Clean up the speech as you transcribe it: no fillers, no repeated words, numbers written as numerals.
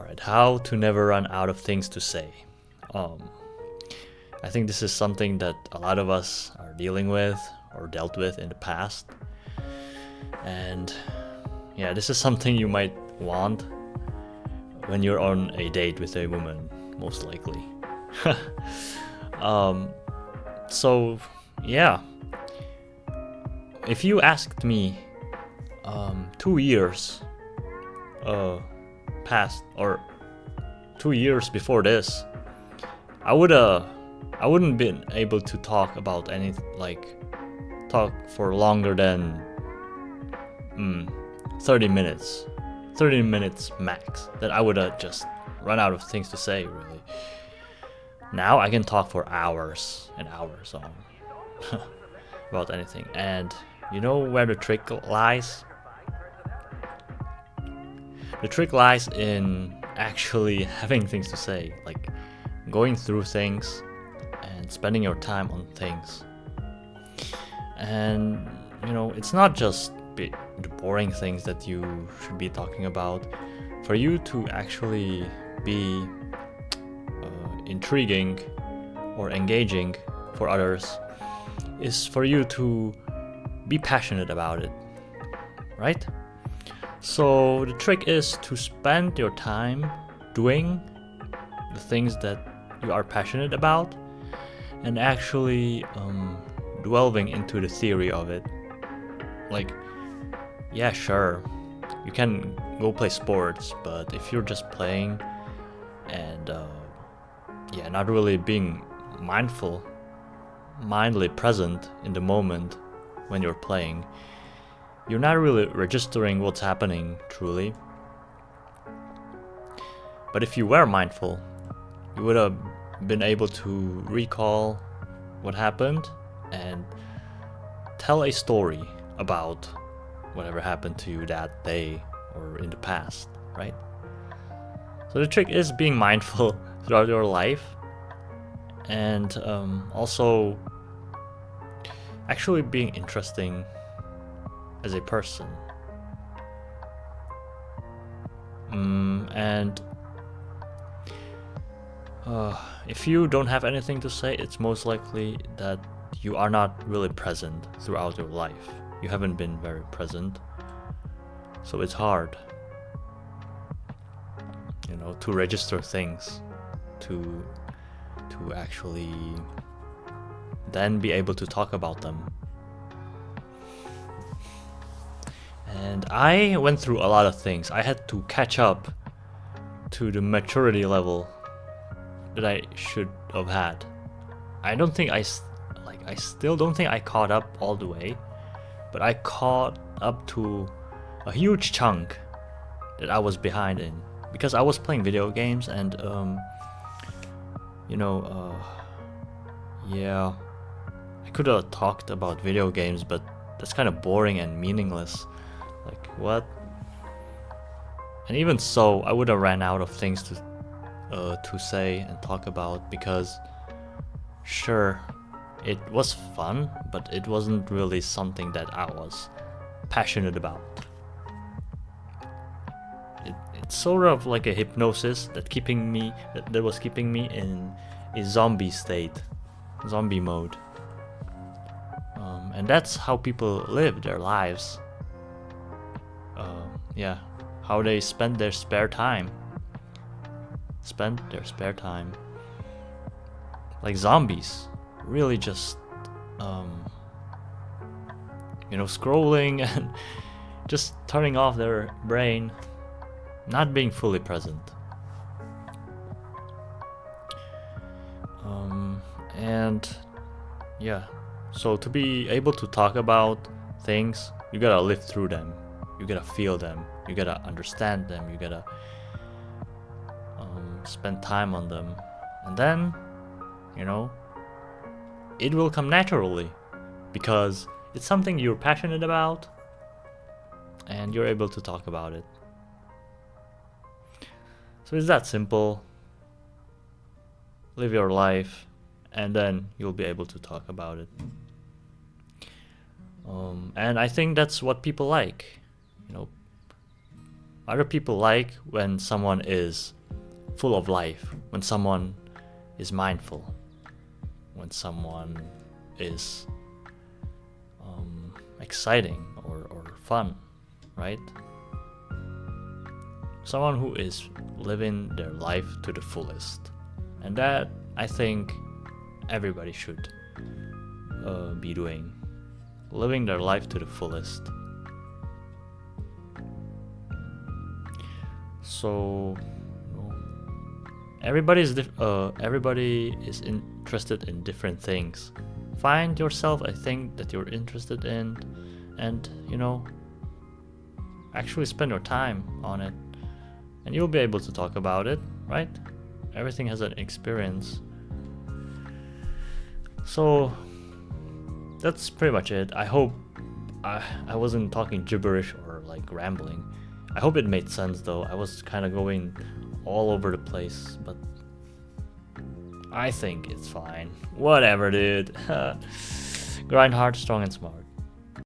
Alright, how to never run out of things to say. Um, I think this is something that a lot of us are dealing with or dealt with in the past. And yeah, this is something you might want when you're on a date with a woman, most likely. um, so, yeah. If you asked me 2 years past or 2 years before this, I wouldn't been able to talk about any talk for longer than 30 minutes. 30 minutes max. That I would have just run out of things to say, really. Now I can talk for hours and hours on about anything. And you know where the trick lies? The trick lies in actually having things to say, like going through things and spending your time on things. And you know, it's not just the boring things that you should be talking about. For you to actually be intriguing or engaging for others is for you to be passionate about it, right? So the trick is to spend your time doing the things that you are passionate about and actually delving into the theory of it. Like, yeah, sure, you can go play sports, but if you're just playing and not really being mindfully present in the moment when you're playing, you're not really registering what's happening truly. But if you were mindful, you would have been able to recall what happened and tell a story about whatever happened to you that day or in the past, right? So the trick is being mindful throughout your life and also actually being interesting as a person. And if you don't have anything to say, it's most likely that you are not really present throughout your life. You haven't been very present. So it's hard, you know, to register things, to actually then be able to talk about them. And I went through a lot of things. I had to catch up to the maturity level that I should have had. I don't think I still don't think I caught up all the way, but I caught up to a huge chunk that I was behind in because I was playing video games and yeah, I could have talked about video games, but that's kind of boring and meaningless. Like, what? And even so, I would have ran out of things to say and talk about because, sure, it was fun, but it wasn't really something that I was passionate about. It's sort of like a hypnosis that was keeping me in a zombie state, zombie mode. And that's how people live their lives. How they spend their spare time. Like zombies. Really just, scrolling and just turning off their brain. Not being fully present. And yeah, so to be able to talk about things, you gotta live through them. You gotta feel them. You gotta understand them. You gotta spend time on them. And then, it will come naturally because it's something you're passionate about and you're able to talk about it. So it's that simple. Live your life and then you'll be able to talk about it. And I think that's what people like. Other people like when someone is full of life, when someone is mindful, when someone is exciting or fun, right? Someone who is living their life to the fullest. And that, I think, everybody should be doing. Living their life to the fullest. So, everybody is interested in different things. Find yourself a thing that you're interested in, and actually spend your time on it, and you'll be able to talk about it, right? Everything has an experience. So that's pretty much it. I hope I wasn't talking gibberish or like rambling. I hope it made sense though. I was kind of going all over the place, but I think it's fine. Whatever, dude. Grind hard, strong, and smart.